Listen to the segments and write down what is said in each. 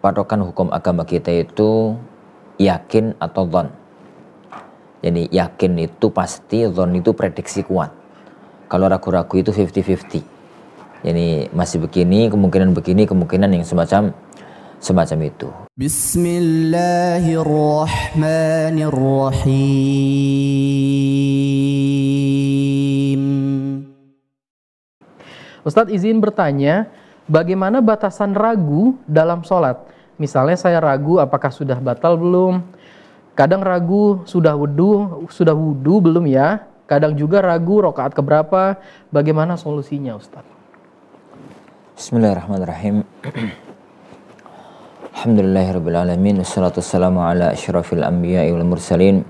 patokan hukum agama kita itu yakin atau dhon. Jadi yakin itu pasti, dhon itu prediksi kuat. Kalau ragu-ragu itu 50-50. Jadi masih begini, kemungkinan yang semacam itu. Bismillahirrahmanirrahim. Ustadz izin bertanya, bagaimana batasan ragu dalam sholat? Misalnya saya ragu apakah sudah batal belum? Kadang ragu sudah wudu belum ya? Kadang juga ragu rakaat keberapa? Bagaimana solusinya Ustadz? Bismillahirrahmanirrahim. Alhamdulillahirrabbilalamin. Wassalatu wassalamu ala asyrafil anbiya'i wal mursalin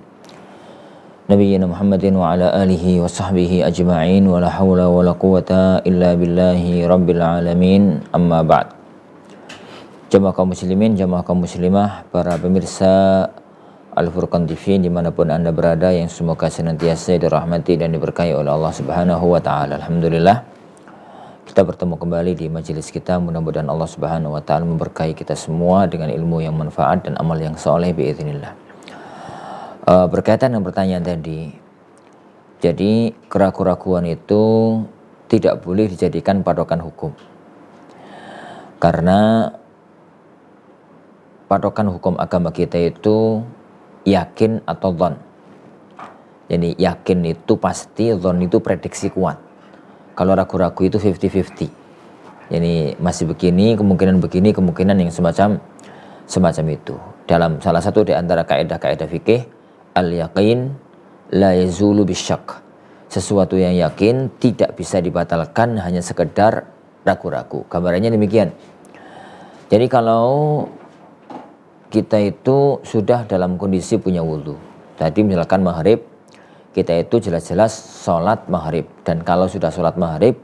Nabiyyina Muhammadin wa ala alihi wa sahbihi ajma'in. Wa la hawla wa la quwata illa billahi rabbil alamin. Amma ba'd. Jamaah kaum muslimin, jamaah kaum muslimah, para pemirsa Al-Furqan TV dimanapun anda berada, yang semoga senantiasa dirahmati dan diberkahi oleh Allah Subhanahu wa ta'ala. Alhamdulillah, kita bertemu kembali di majelis kita. Mudah-mudahan Allah Subhanahu wa ta'ala memberkahi kita semua dengan ilmu yang manfaat dan amal yang soleh biiznillah. Berkaitan dengan pertanyaan tadi, jadi keraguan-keraguan itu tidak boleh dijadikan patokan hukum, karena patokan hukum agama kita itu yakin atau dhon. Jadi yakin itu pasti, dhon itu prediksi kuat. Kalau ragu-ragu itu 50-50. Jadi masih begini, kemungkinan yang semacam itu. Dalam salah satu di antara kaidah-kaidah fikih, al-yaqin la yazulu bisyak. Sesuatu yang yakin tidak bisa dibatalkan hanya sekedar ragu-ragu. Gambarannya demikian. Jadi kalau kita itu sudah dalam kondisi punya wudhu, tadi misalkan maghrib, kita itu jelas-jelas sholat maghrib, dan kalau sudah sholat maghrib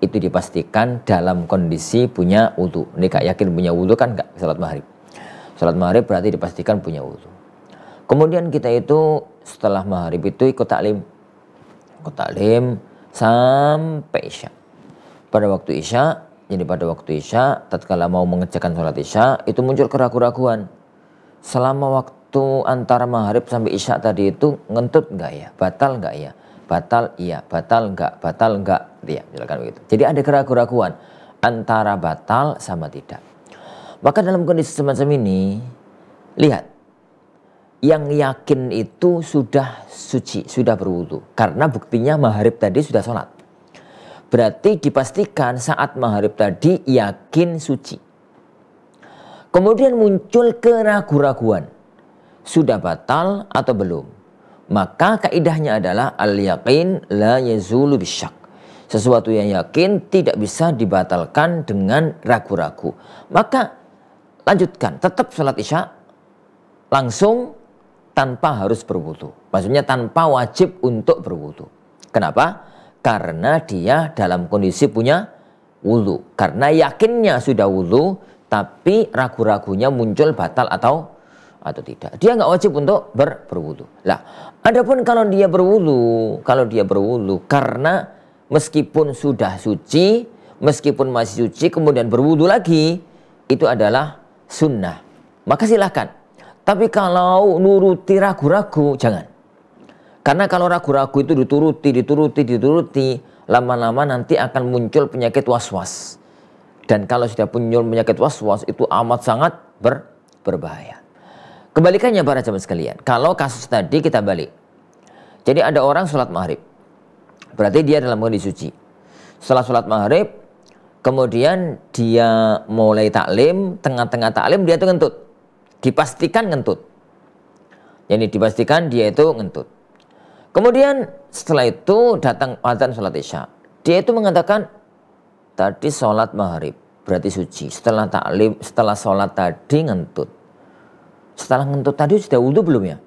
itu dipastikan dalam kondisi punya wudhu. Ini gak yakin punya wudhu kan gak sholat maghrib. Sholat maghrib berarti dipastikan punya wudhu. Kemudian kita itu setelah maghrib itu ikut taklim sampai isya. Pada waktu isya, tatkala mau mengerjakan sholat isya, itu muncul keraguan-keraguan. Selama waktu antara maghrib sampai isya tadi itu ngentut enggak ya? Batal enggak ya? Batal iya, batal enggak? Ya, misalkan begitu. Jadi ada keraguan-keraguan antara batal sama tidak. Maka dalam kondisi semacam ini, lihat, yang yakin itu sudah suci, sudah berwudu. Karena buktinya maghrib tadi sudah sholat. Berarti dipastikan saat maghrib tadi yakin suci. Kemudian muncul keraguan-raguan, sudah batal atau belum. Maka kaidahnya adalah al-yaqin la yazulu bisyak. Sesuatu yang yakin tidak bisa dibatalkan dengan ragu-ragu. Maka lanjutkan, tetap sholat isya langsung tanpa harus berwudu. Maksudnya tanpa wajib untuk berwudu. Kenapa? Karena dia dalam kondisi punya wudu. Karena yakinnya sudah wudu, tapi ragu-ragunya muncul batal atau tidak. Dia nggak wajib untuk berwudu. Lah, adapun kalau dia berwudu karena meskipun sudah suci, meskipun masih suci kemudian berwudu lagi, itu adalah sunnah. Maka silahkan. Tapi kalau nuruti ragu-ragu, jangan. Karena kalau ragu-ragu itu dituruti, lama-lama nanti akan muncul penyakit was-was. Dan kalau sudah muncul penyakit was-was itu amat sangat berbahaya. Kebalikannya para jamaah sekalian, kalau kasus tadi kita balik. Jadi ada orang sholat maghrib, berarti dia dalam kondisi suci. Setelah sholat maghrib, kemudian dia mulai taklim, tengah-tengah taklim dia itu ngentut. Dipastikan ngentut. Jadi dipastikan dia itu ngentut. Kemudian setelah itu datang adzan sholat isya. Dia itu mengatakan, tadi sholat maghrib, berarti suci. Setelah taklim, setelah sholat tadi ngentut. Setelah ngentut tadi sudah wudhu belum ya?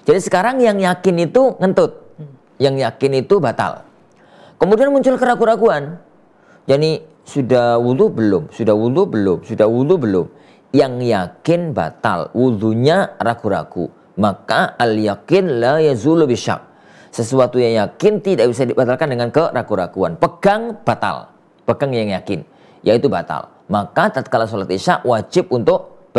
Jadi sekarang yang yakin itu ngentut. Yang yakin itu batal. Kemudian muncul keraguan-keraguan. Jadi sudah wudhu belum? Sudah wudhu belum? Sudah wudhu belum? Yang yakin batal. Wudhunya ragu-ragu. Maka al-yakin la yazulu bisyak. Sesuatu yang yakin tidak bisa dibatalkan dengan keraguan-keraguan. Pegang batal. Pegang yang yakin, yaitu batal. Maka tatkala sholat isya wajib untuk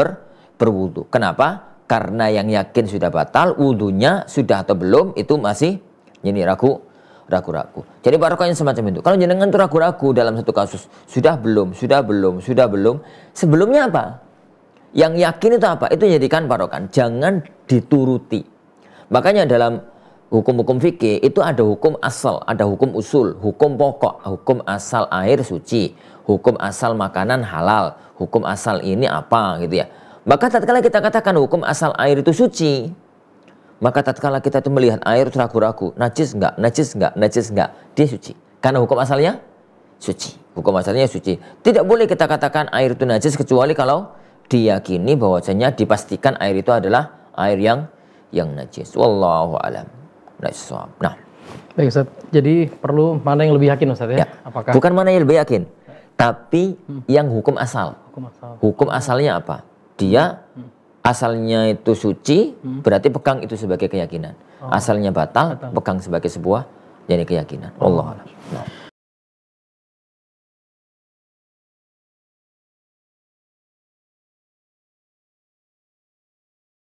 berwudu. Kenapa? Karena yang yakin sudah batal, wudunya sudah atau belum itu masih ini ragu-ragu. Jadi barokahnya semacam itu. Kalau jenengan tuh ragu-ragu dalam satu kasus, sudah belum. Sebelumnya apa? Yang yakin itu apa? Itu jadikan barokah. Jangan dituruti. Makanya dalam hukum-hukum fikih itu ada hukum asal, ada hukum usul, hukum pokok, hukum asal air suci, hukum asal makanan halal, hukum asal ini apa gitu ya. Maka tatkala kita katakan hukum asal air itu suci, maka tatkala kita itu melihat air ragu-ragu, najis enggak, dia suci. Karena hukum asalnya suci. Hukum asalnya suci. Tidak boleh kita katakan air itu najis kecuali kalau diyakini bahwasanya dipastikan air itu adalah air yang najis. Wallahu a'lam. Nah, Baik Ustaz, jadi perlu mana yang lebih yakin Ustaz ya? Apakah bukan mana yang lebih yakin, tapi yang hukum asal. Hukum asalnya apa? Dia asalnya itu suci, berarti pegang itu sebagai keyakinan. Asalnya batal, pegang sebagai sebuah jadi keyakinan. Allah a'lam. Nah.